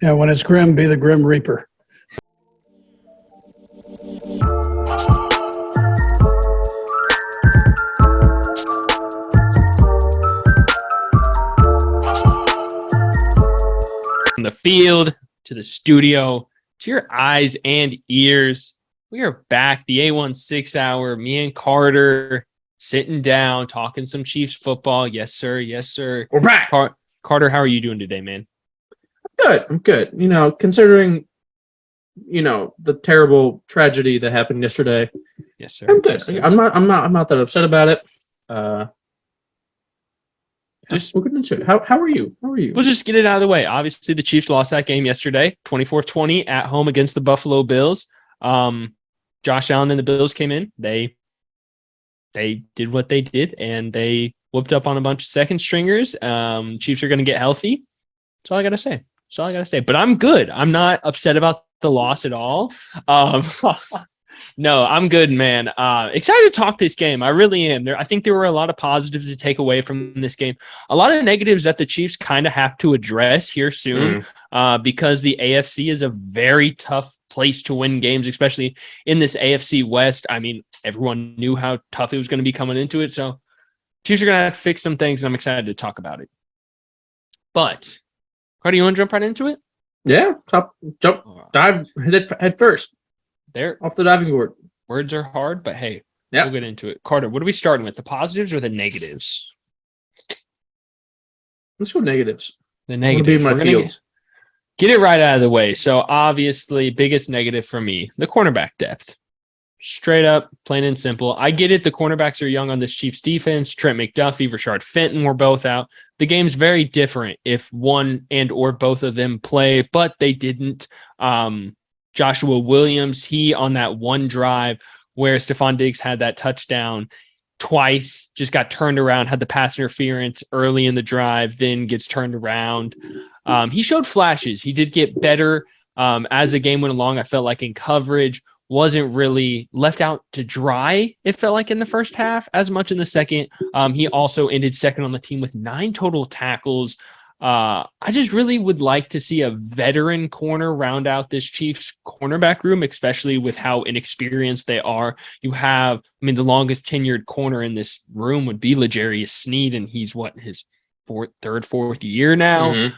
Yeah, when it's grim, be the Grim Reaper. From the field to the studio to your eyes and ears, we are back. The A1 6 hour. Me and Carter sitting down, talking some Chiefs football. Yes, sir. Yes, sir. We're back. Carter, how are you doing today, man? Good. I'm good. Considering, the terrible tragedy that happened yesterday. Yes, sir. I'm good. Yes, sir. I'm not that upset about it. We'll get into it. How are you? We'll just get it out of the way. Obviously, the Chiefs lost that game yesterday, 24-20 at home against the Buffalo Bills. Josh Allen and the Bills came in. They did what they did, and they whooped up on a bunch of second stringers. Chiefs are going to get healthy. That's all I got to say. But I'm good. I'm not upset about the loss at all. No, I'm good, man. Excited to talk this game. I really am. I think there were a lot of positives to take away from this game. A lot of negatives that the Chiefs kind of have to address here soon because the AFC is a very tough place to win games, especially in this AFC West. I mean, everyone knew how tough it was going to be coming into it. So Chiefs are going to have to fix some things, and I'm excited to talk about it. But, Carter, you want to jump right into it? Yeah. Dive head first. There, off the diving board. Words are hard, but hey, We'll get into it. Carter, what are we starting with? The positives or the negatives? Let's go negatives. The negatives. Be my fields. Get it right out of the way. So obviously, biggest negative for me, the cornerback depth. Straight up, plain and simple. I get it. The cornerbacks are young on this Chiefs defense. Trent McDuffie, Rashard Fenton were both out. The game's very different if one and or both of them play, but they didn't. Joshua Williams, he on that one drive where Stephon Diggs had that touchdown twice, just got turned around, had the pass interference early in the drive, then gets turned around. He showed flashes. He did get better as the game went along. I felt like in coverage, wasn't really left out to dry, it felt like in the first half, as much in the second. He also ended second on the team with 9 total tackles. I just really would like to see a veteran corner round out this Chiefs cornerback room, especially with how inexperienced they are. You have, the longest tenured corner in this room would be L'Jarius Sneed, and he's his fourth year now.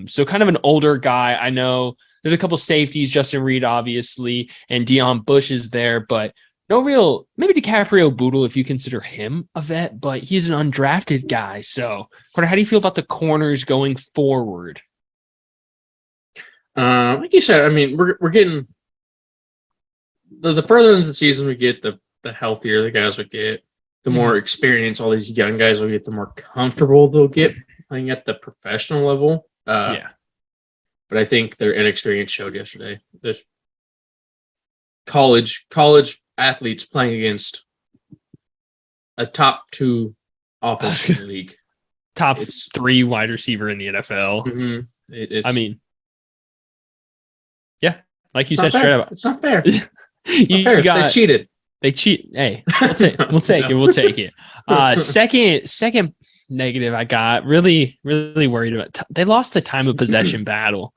So kind of an older guy. I know there's a couple safeties, Justin Reed, obviously, and Deion Bush is there, but no real, maybe DiCaprio Bootle if you consider him a vet, but he's an undrafted guy. So, Carter, how do you feel about the corners going forward? Like you said, we're getting the further into the season we get, the healthier the guys will get, the more experience all these young guys will get, the more comfortable they'll get playing at the professional level. But I think their inexperience showed yesterday. There's college athletes playing against a top 2 offense in the league. Top 3 wide receiver in the NFL. Yeah, like you said, straight up. It's not fair. They cheated. They cheat. Hey, we'll take it. Second negative I got, really, really worried about. They lost the time of possession battle.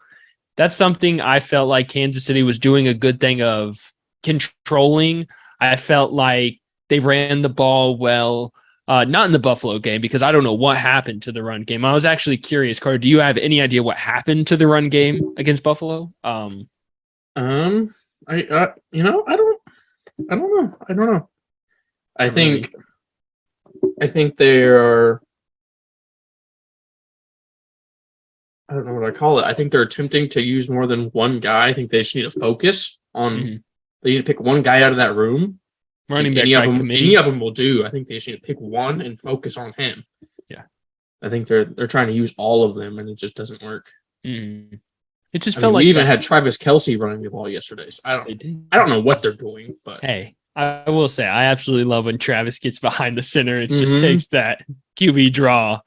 That's something I felt like Kansas City was doing a good thing of controlling. I felt like they ran the ball well, not in the Buffalo game, because I don't know what happened to the run game. I was actually curious, Carter, do you have any idea what happened to the run game against Buffalo? I don't know. I think they are. I don't know what I call it. I think they're attempting to use more than one guy. I think they just need to focus on. They need to pick one guy out of that room. Running back any of them will do. I think they just need to pick one and focus on him. Yeah, I think they're trying to use all of them, and it just doesn't work. It just felt like we even had Travis Kelce running the ball yesterday. So I don't know what they're doing, but hey, I will say I absolutely love when Travis gets behind the center. It just takes that QB draw.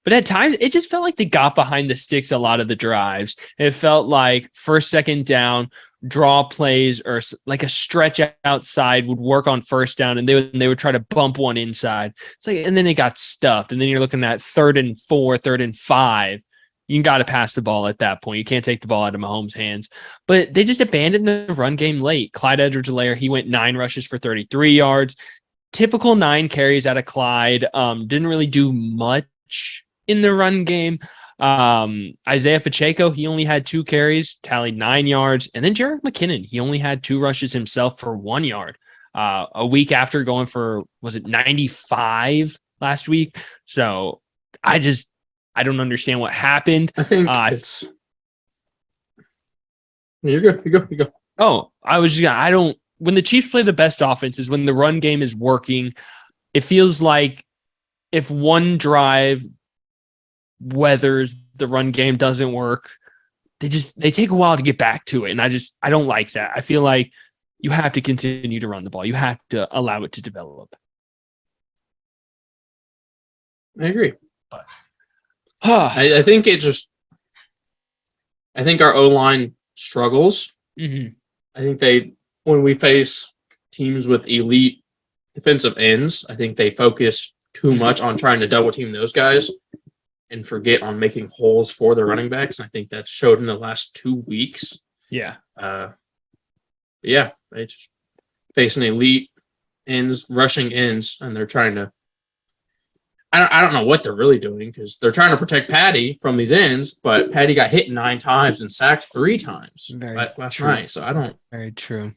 But at times, it just felt like they got behind the sticks a lot of the drives. It felt like first, second down, draw plays or like a stretch outside would work on first down, and they would try to bump one inside. It's like, and then it got stuffed. And then you're looking at 3rd and 4, 3rd and 5. You got to pass the ball at that point. You can't take the ball out of Mahomes' hands. But they just abandoned the run game late. Clyde Edwards-Helaire, he went 9 rushes for 33 yards. Typical 9 carries out of Clyde. Didn't really do much in the run game. Isaiah Pacheco, he only had 2 carries, tallied 9 yards. And then Jerick McKinnon, he only had 2 rushes himself for 1 yard. A week after going for, was it 95 last week? So I don't understand what happened. I think it's. You go. Oh, I was just I don't. When the Chiefs play the best offense is when the run game is working. It feels like if one drive weathers, the run game doesn't work. They take a while to get back to it, and I don't like that. I feel like you have to continue to run the ball. You have to allow it to develop. I agree. But I think I think our O-line struggles. Mm-hmm. I think when we face teams with elite defensive ends, I think they focus too much on trying to double team those guys and forget on making holes for the running backs. And I think that's showed in the last 2 weeks. Yeah. They just facing elite ends, rushing ends, and they're trying to. I don't know what they're really doing because they're trying to protect Patty from these ends, but Patty got hit 9 times and sacked 3 times last night. So I don't. Very true.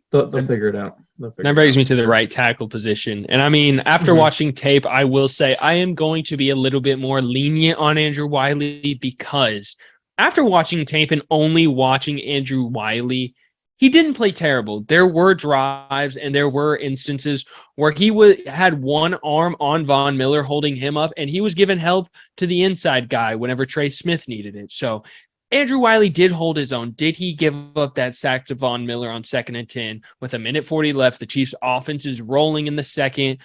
They'll figure it out. That brings me to the right tackle position. And I mean, after watching tape, I will say I am going to be a little bit more lenient on Andrew Wiley because after watching tape and only watching Andrew Wiley, he didn't play terrible. There were drives and there were instances where he had one arm on Von Miller holding him up, and he was giving help to the inside guy whenever Trey Smith needed it. So Andrew Wiley did hold his own. Did he give up that sack to Von Miller on 2nd and 10 with 1:40 left? The Chiefs' offense is rolling in the second.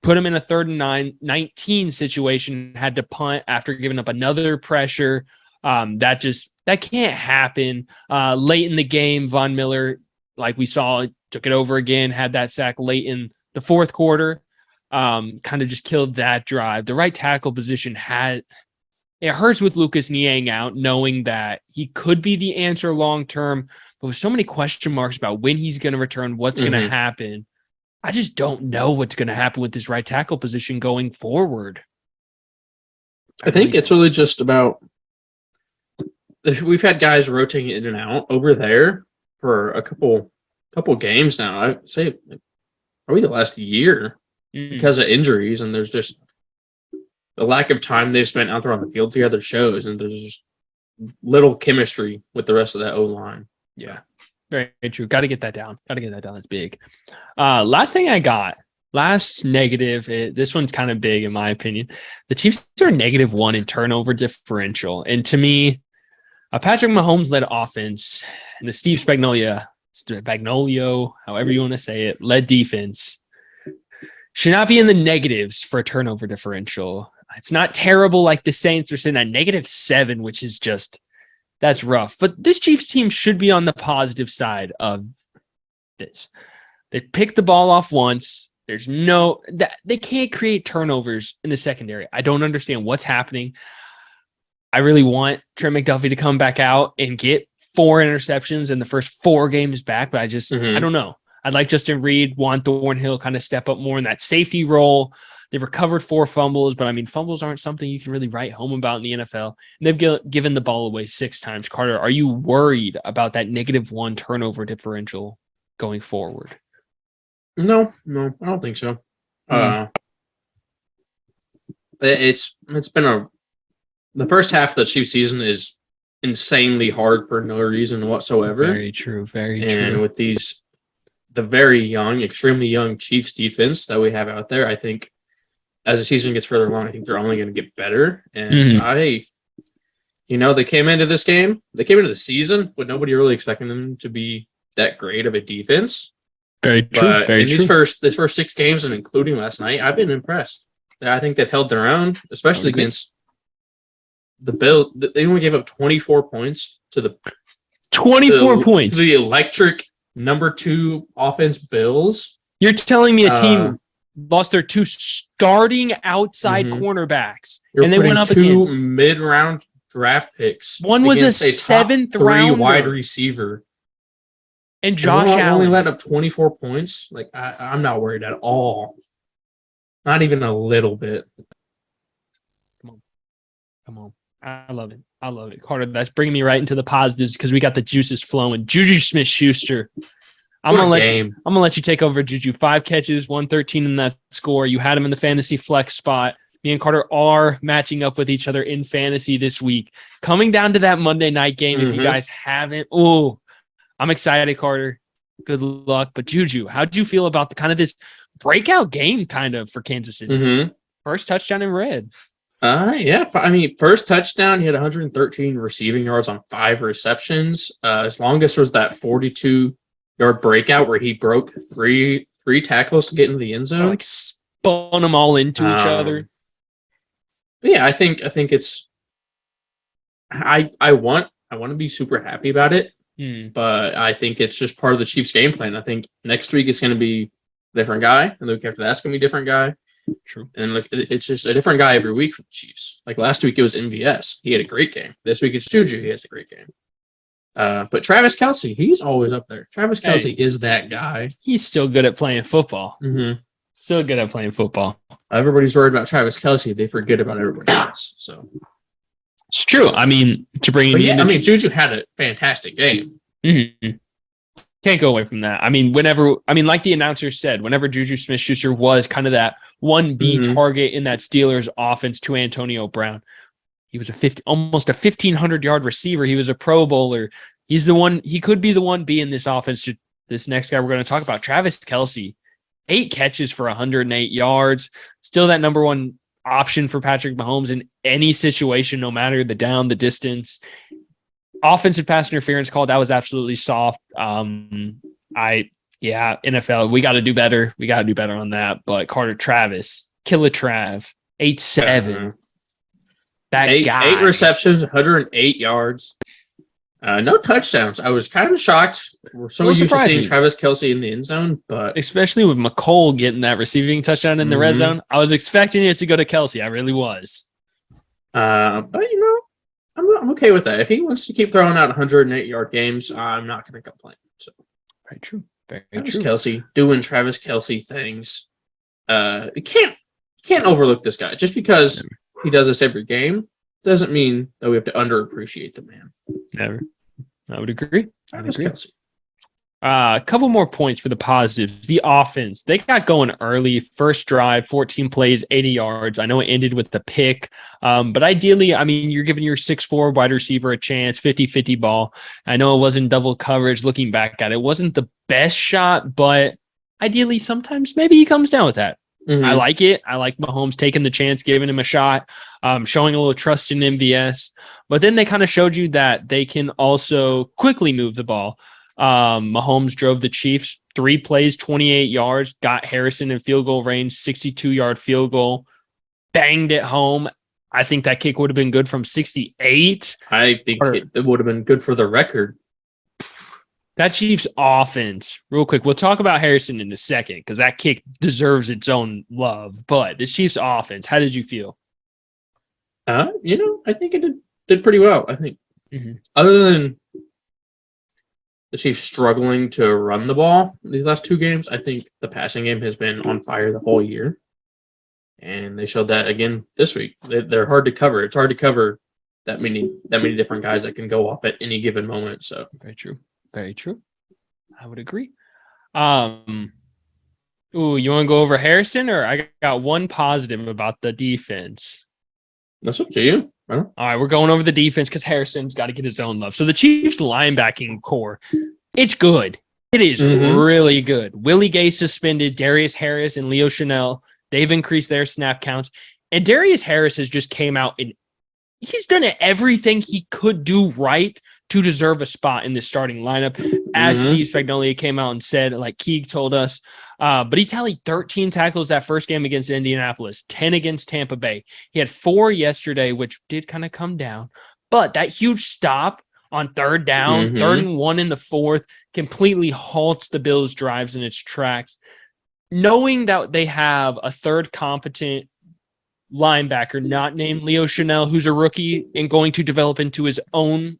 Put him in a 3rd and 19 situation. Had to punt after giving up another pressure. That can't happen. Late in the game, Von Miller, like we saw, took it over again. Had that sack late in the 4th quarter. Kind of just killed that drive. The right tackle position it hurts with Lucas Niang out, knowing that he could be the answer long term, but with so many question marks about when he's going to return, what's going to happen. I just don't know what's going to happen with this right tackle position going forward. I think it's really just about we've had guys rotating in and out over there for a couple games now. I'd say probably the last year because of injuries, and there's just the lack of time they've spent out there on the field together shows, and there's just little chemistry with the rest of that O-line. Yeah, very true. Got to get that down. That's big. Last thing I got, last negative, this one's kind of big in my opinion. The Chiefs are -1 in turnover differential. And to me, a Patrick Mahomes-led offense and the Steve Spagnuolo, however you want to say it, led defense should not be in the negatives for a turnover differential. It's not terrible like the Saints are sitting at -7, which is that's rough. But this Chiefs team should be on the positive side of this. They picked the ball off once. They can't create turnovers in the secondary. I don't understand what's happening. I really want Trent McDuffie to come back out and get 4 interceptions in the first 4 games back, but I don't know. I'd like Justin Reed, Juan Thornhill kind of step up more in that safety role. They've recovered 4 fumbles, but I mean, fumbles aren't something you can really write home about in the NFL. And they've given the ball away 6 times. Carter, are you worried about that -1 turnover differential going forward? No, I don't think so. It's been the first half of the Chiefs season is insanely hard for no reason whatsoever. Very true. And with the very young, extremely young Chiefs defense that we have out there, I think as the season gets further along, I think they're only going to get better. And they came into the season with nobody really expecting them to be that great of a defense. Very true. But these first 6 games, and including last night, I've been impressed. I think they've held their own, especially against the Bills. They only gave up 24 points to the 24 points to the electric number 2 offense Bills. You're telling me a team lost their 2 starting outside cornerbacks, and they went up 2 against mid-round draft picks. One was a against top 7th three rounder. wide receiver. And And Josh we're only Allen. letting up 24 points. Like I'm not worried at all. Not even a little bit. Come on. I love it. I love it. Carter, that's bringing me right into the positives because we got the juices flowing. Juju Smith-Schuster. I'm What a going to let you take over, Juju. 5 catches, 113 in that score. You had him in the fantasy flex spot. Me and Carter are matching up with each other in fantasy this week. Coming down to that Monday night game, if you guys haven't. I'm excited, Carter. Good luck. But Juju, how'd you feel about the kind of this breakout game kind of for Kansas City? First touchdown in red. Yeah. I mean, first touchdown, he had 113 receiving yards on 5 receptions. His longest was that 42-yard breakout where he broke three tackles to get into the end zone. Like spun them all into each other. But yeah, I think it's. I want to be super happy about it, but I think it's just part of the Chiefs' game plan. I think next week it's going to be a different guy, and the week after that's going to be a different guy. True. And look, it's just a different guy every week for the Chiefs. Like last week, it was MVS. He had a great game. This week, it's Juju. He has a great game. But Travis Kelce, he's always up there. Travis Kelce is that guy. He's still good at playing football. Mm-hmm. Still good at playing football. Everybody's worried about Travis Kelce. They forget about everybody else. So it's true. I mean, to bring in Juju had a fantastic game. Mm-hmm. Can't go away from that. I mean, like the announcer said, whenever Juju Smith-Schuster was kind of that 1B target in that Steelers offense to Antonio Brown, he was almost a 1,500-yard receiver. He was a Pro Bowler. He's the one. He could be the 1B in this offense. To this next guy we're going to talk about, Travis Kelce, 8 catches for 108 yards. Still that number one option for Patrick Mahomes in any situation, no matter the down, the distance. Offensive pass interference call, that was absolutely soft. NFL, we got to do better. We got to do better on that. But Carter Travis, Killer Trav, 8-7. That guy. 8 receptions, 108 yards. No touchdowns. I was kind of shocked. We're so used to seeing Travis Kelce in the end zone, but especially with McCole getting that receiving touchdown in the red zone, I was expecting it to go to Kelce. I really was. But I'm okay with that. If he wants to keep throwing out 108-yard games, I'm not going to complain. So very true. Very Travis true. Kelce doing Travis Kelce things. You can't overlook this guy just because he does this every game. Doesn't mean that we have to underappreciate the man. Never. I would agree. Travis Kelce. A couple more points for the positives. The offense, they got going early. First drive, 14 plays, 80 yards. I know it ended with the pick, but ideally, I mean, you're giving your 6'4" wide receiver a chance, 50-50 ball. I know it wasn't double coverage. Looking back at it, wasn't the best shot, but ideally, sometimes maybe he comes down with that. I like it. I like Mahomes taking the chance, giving him a shot, showing a little trust in MVS. But then they kind of showed you that they can also quickly move the ball. Mahomes drove the Chiefs 3 plays, 28 yards, got Harrison in field goal range, 62-yard field goal, banged it home. I think that kick would have been good from 68. I think it would have been good for the record. That Chiefs offense, real quick, we'll talk about Harrison in a second because that kick deserves its own love. But this Chiefs offense, how did you feel? I think it did pretty well. I think other than the Chiefs struggling to run the ball these last 2 games, I think the passing game has been on fire the whole year. And they showed that again this week. They're hard to cover. It's hard to cover that many different guys that can go off at any given moment. So very true. Very true. I would agree. You want to go over Harrison, or I got one positive about the defense? That's up to you. All right, we're going over the defense because Harrison's got to get his own love. So the Chiefs linebacking core, it's good. It is really good. Willie Gay suspended, Darius Harris and Leo Chanel. They've increased their snap counts. And Darius Harris has just came out and he's done everything he could do right to deserve a spot in the starting lineup. As Steve Spagnuolo came out and said, like Keeg told us, but he tallied 13 tackles that first game against Indianapolis, 10 against Tampa Bay. He had 4 yesterday, which did kind of come down. But that huge stop on 3rd down, 3rd and 1 in the 4th, completely halts the Bills' drives in its tracks. Knowing that they have a third competent linebacker not named Leo Chanel, who's a rookie and going to develop into his own.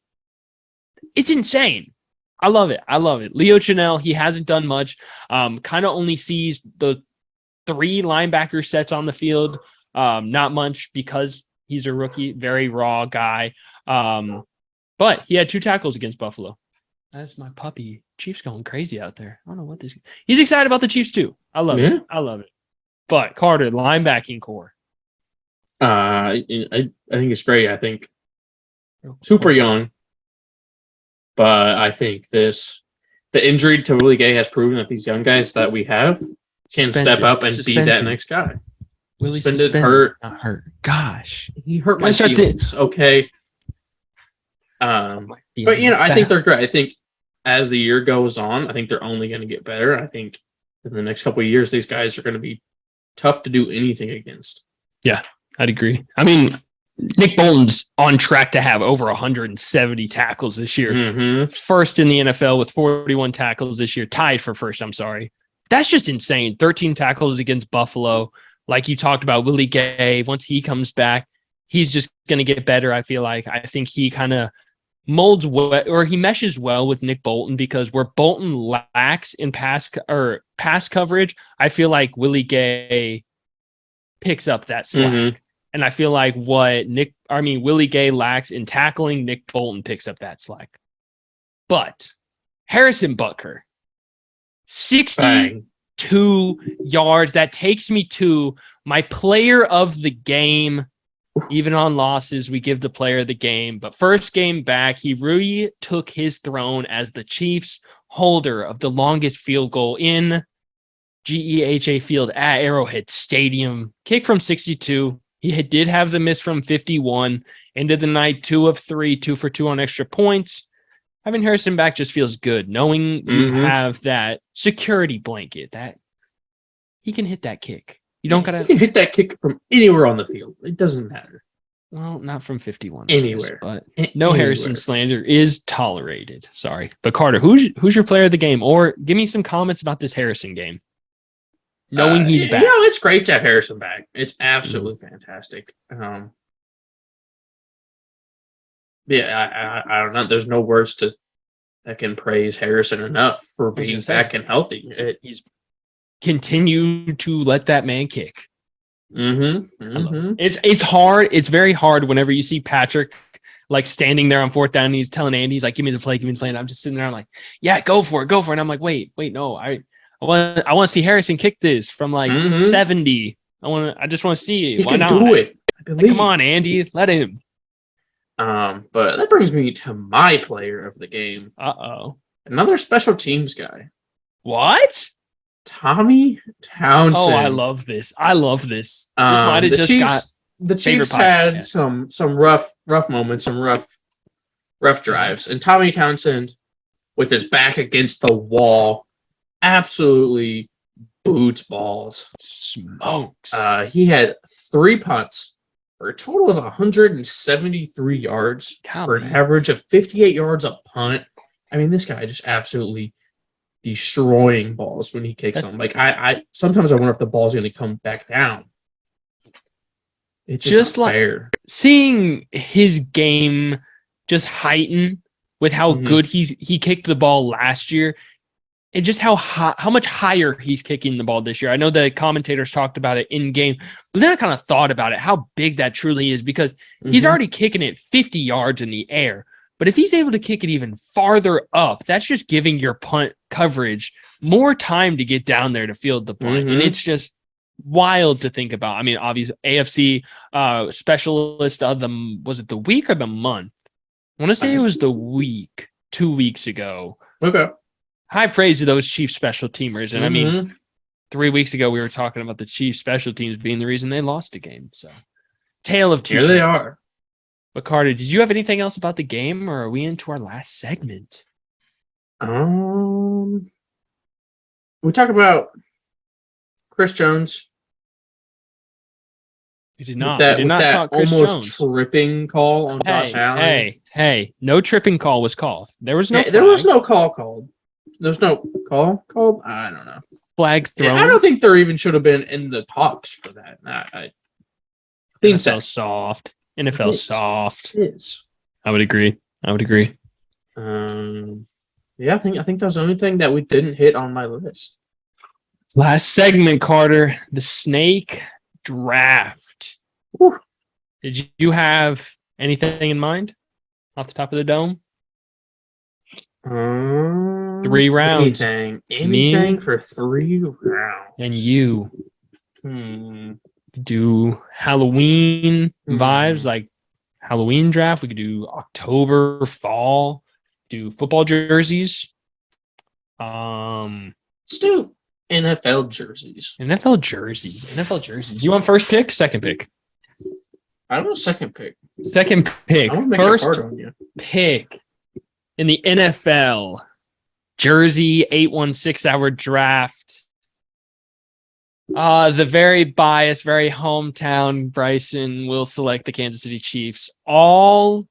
It's insane. I love it. I love it. Leo Chanel, he hasn't done much. Kind of only sees the 3 linebacker sets on the field. Not much because he's a rookie, very raw guy. But he had 2 tackles against Buffalo. That's my puppy. Chiefs going crazy out there. I don't know what this. He's excited about the Chiefs too. I love it. I love it. But Carter, linebacking core. I think it's great. I think super young, but I think the injury to Willie Gay has proven that these young guys that we have can step up and be that next guy. Willie's suspended, hurt, not hurt. Gosh, he hurt my feelings. Okay. But I think they're great. I think as the year goes on, I think they're only going to get better. I think in the next couple of years, these guys are going to be tough to do anything against. Yeah, I'd agree. I mean, Nick Bolton's on track to have over 170 tackles this year. Mm-hmm. First in the NFL with 41 tackles this year. Tied for first, I'm sorry. That's just insane. 13 tackles against Buffalo. Like you talked about, Willie Gay, once he comes back, he's just going to get better, I feel like. I think he kind of molds well, or he meshes well with Nick Bolton, because where Bolton lacks in pass coverage, I feel like Willie Gay picks up that slack. Mm-hmm. And I feel like Willie Gay lacks in tackling, Nick Bolton picks up that slack. But Harrison Butker, 62 yards. That takes me to my player of the game. Even on losses, we give the player of the game. But first game back, he really took his throne as the Chiefs' holder of the longest field goal in GEHA Field at Arrowhead Stadium. Kick from 62. He did have the miss from 51. Ended the night 2 of 3, 2 for 2 on extra points. Having Harrison back just feels good. Knowing you have that security blanket that he can hit that kick. You don't gotta hit that kick from anywhere on the field. It doesn't matter. Well, not from 51. Anywhere. But no Harrison slander is tolerated. Sorry. But Carter, who's your player of the game? Or give me some comments about this Harrison game. Knowing he's back. It's great to have Harrison back. It's absolutely fantastic. I don't know. There's no words that can praise Harrison enough for being back and healthy. He's continue to let that man kick. Mm-hmm. It's hard. It's very hard whenever you see Patrick like standing there on 4th down and he's telling Andy, he's like, give me the play. And I'm just sitting there. I'm like, yeah, go for it. And I'm like, wait, no, I want to see Harrison kick this from like 70. I just want to see it. He can do it. Like, come on, Andy, let him. But that brings me to my player of the game. Another special teams guy. What? Tommy Townsend. Oh, I love this. This might have just got the Chiefs had some rough moments, some rough drives, and Tommy Townsend, with his back against the wall, absolutely boots balls. Smokes. He had 3 punts for a total of 173 yards for an average of 58 yards a punt. I mean, this guy just absolutely destroying balls when he kicks them. Like I sometimes I wonder if the ball's going to come back down. It's just not fair. Seeing his game just heighten with how good he kicked the ball last year, and just how much higher he's kicking the ball this year. I know the commentators talked about it in game, but then I kind of thought about it, how big that truly is, because he's already kicking it 50 yards in the air. But if he's able to kick it even farther up, that's just giving your punt coverage more time to get down there to field the punt. And it's just wild to think about. I mean, obviously, AFC specialist of was it the week or the month? I want to say it was the week, 2 weeks ago. Okay. High praise to those Chiefs special teamers. And I mean, 3 weeks ago, we were talking about the Chiefs special teams being the reason they lost a game. So, tale of two. Here they are. But Carter, did you have anything else about the game, or are we into our last segment? We talked about Chris Jones. We did not. That, we did not talk Chris almost Jones. Tripping call on Josh Allen. Hey! No tripping call was called. There was no. There was no call called. There's no call called. I don't know. Flag thrown. I don't think there even should have been in the talks for that. Clean NFL set. soft. NFL It is. soft. It is. I would agree. Yeah, I think that's the only thing that we didn't hit on my list. Last segment, Carter. The snake draft. Whew. Did you have anything in mind off the top of the dome? 3 rounds. Anything for 3 rounds. And you Hmm. do Halloween Hmm. vibes, like Halloween draft. We could do October, fall, do football jerseys. Let's do NFL jerseys. NFL jerseys. You want first pick, second pick? I don't know, second pick. Second pick. I want to make First it hard on you. pick in the NFL jersey 816-hour draft. The very biased, very hometown Bryson will select the Kansas City Chiefs. All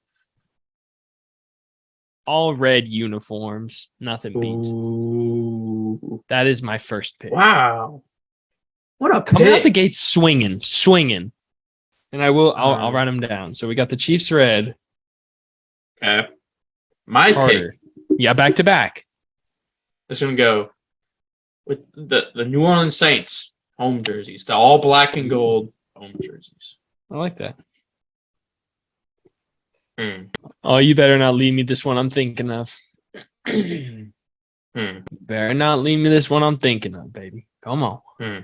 red uniforms. Nothing beats. Ooh. That is my first pick. Wow. What a Coming out pick. the gate swinging. And I'll write them down. So we got the Chiefs red. Okay. My Carter. pick Yeah, back to back. is going to go with the New Orleans Saints home jerseys, the all black and gold home jerseys. I like that. Hmm. Oh, you better not leave me this one I'm thinking of. Hmm. Better not leave me this one I'm thinking of, baby. Come on. Hmm.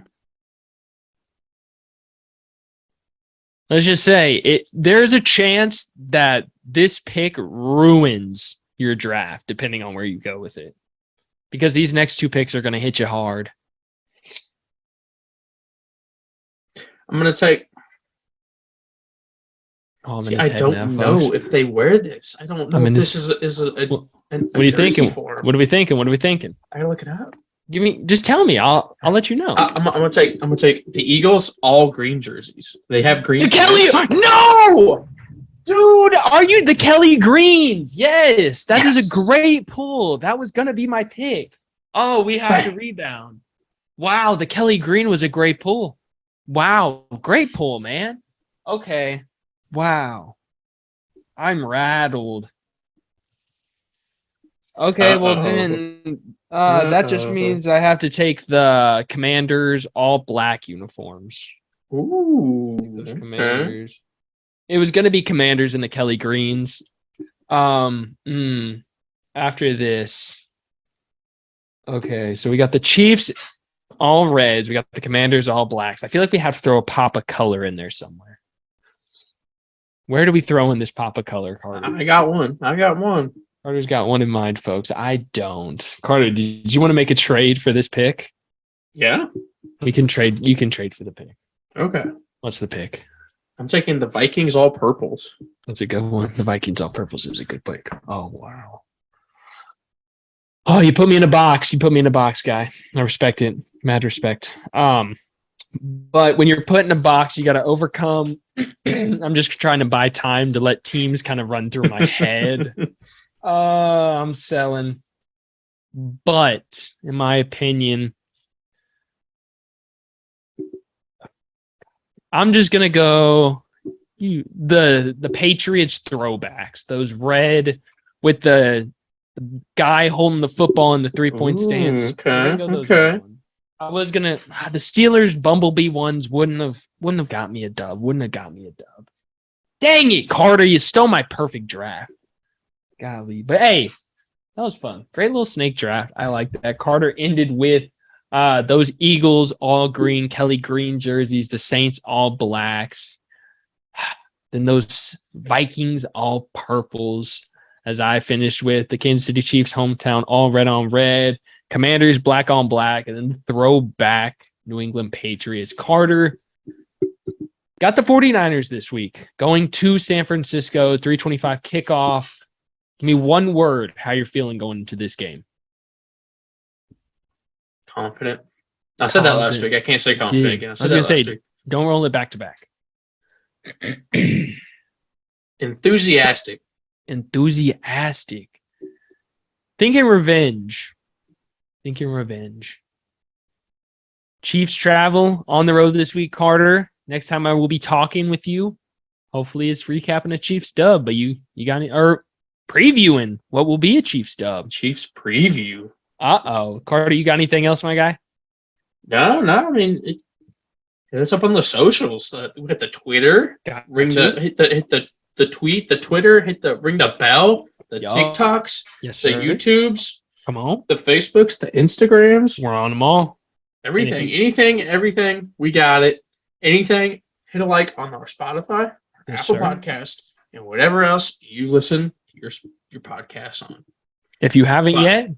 Let's just say there's a chance that this pick ruins your draft, depending on where you go with it. Because these next 2 picks are going to hit you hard. I'm going to take. Oh, I'm in See, his I head don't now, know folks. if they wear this. I don't know I'm if in this his- is a What a are you jersey thinking? form. What are we thinking? I gotta look it up. Just tell me. I'll let you know. I'm gonna take the Eagles all green jerseys. They have green. The Kelly, pants. no, dude, are you the Kelly Greens? Yes, that is Yes. a great pull. That was gonna be my pick. Oh, we have to rebound. Wow, the Kelly Green was a great pull. Wow, great pull, man. Okay, wow, I'm rattled. Okay, well then, that just means I have to take the Commanders all black uniforms. Ooh. Those okay. Commanders. It was going to be Commanders and the Kelly Greens. After this. Okay, so we got the Chiefs all reds. We got the Commanders all blacks. I feel like we have to throw a pop of color in there somewhere. Where do we throw in this pop of color, Carter? I got one. Carter's got one in mind, folks. I don't. Carter, did you want to make a trade for this pick? Yeah. We can trade. You can trade for the pick. Okay. What's the pick? I'm taking the Vikings all purples. That's a good one. The Vikings all purples is a good pick. Oh, wow. Oh, you put me in a box. Guy. I respect it. Mad respect. But when you're put in a box, you got to overcome. I'm just trying to buy time to let teams kind of run through my head. I'm selling. But in my opinion, I'm just gonna go the Patriots throwbacks, those red with the guy holding the football in the 3-point stance. Okay. I'm gonna go those Okay. ones. I was gonna the Steelers Bumblebee ones wouldn't have got me a dub. Dang it, Carter! You stole my perfect draft. Golly, but hey, that was fun. Great little snake draft. I like that. Carter ended with those Eagles all green, Kelly Green jerseys, the Saints all blacks, then those Vikings all purples, as I finished with the Kansas City Chiefs hometown all red on red, Commanders black on black, and then throwback New England Patriots. Carter got the 49ers this week, going to San Francisco, 3:25 kickoff. Give me one word how you're feeling going into this game. Confident. I said that last Confident. week. I can't say confident Dude, again. I I was said gonna that last say- week. Don't roll it back to back. Enthusiastic. Enthusiastic. Thinking revenge. Chiefs travel on the road this week, Carter. next time I will be talking with you, hopefully it's recapping a Chiefs dub, but you got any, or previewing what will be a Chiefs dub. Chiefs preview. Uh-oh. Carter, you got anything else, my guy? No. I mean, hit us up on the socials. We got the Twitter. Hit the tweet, the Twitter. Ring the bell. The Yo. TikToks. Yes, The sir. YouTubes. Come on. The Facebooks. The Instagrams. We're on them all. Everything. Anything. Everything. We got it. Anything. Hit a like on our Spotify, Yes, Apple sir. Podcast, and whatever else you listen to your podcast on. If you haven't Wow. yet,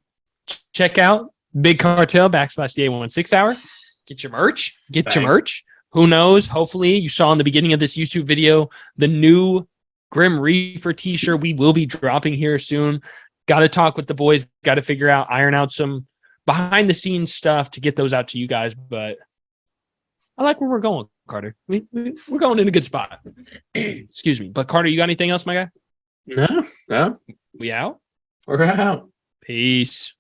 check out Big Cartel / the A16 Hour. Get your merch. Get your Bang. merch. Who knows? Hopefully, you saw in the beginning of this YouTube video the new Grim Reaper t-shirt we will be dropping here soon. Got to talk with the boys. Got to figure out, iron out some behind the scenes stuff to get those out to you guys. But I like where we're going, Carter. We're going in a good spot. Excuse me. But Carter, you got anything else, my guy? No. We out? We're out. Peace.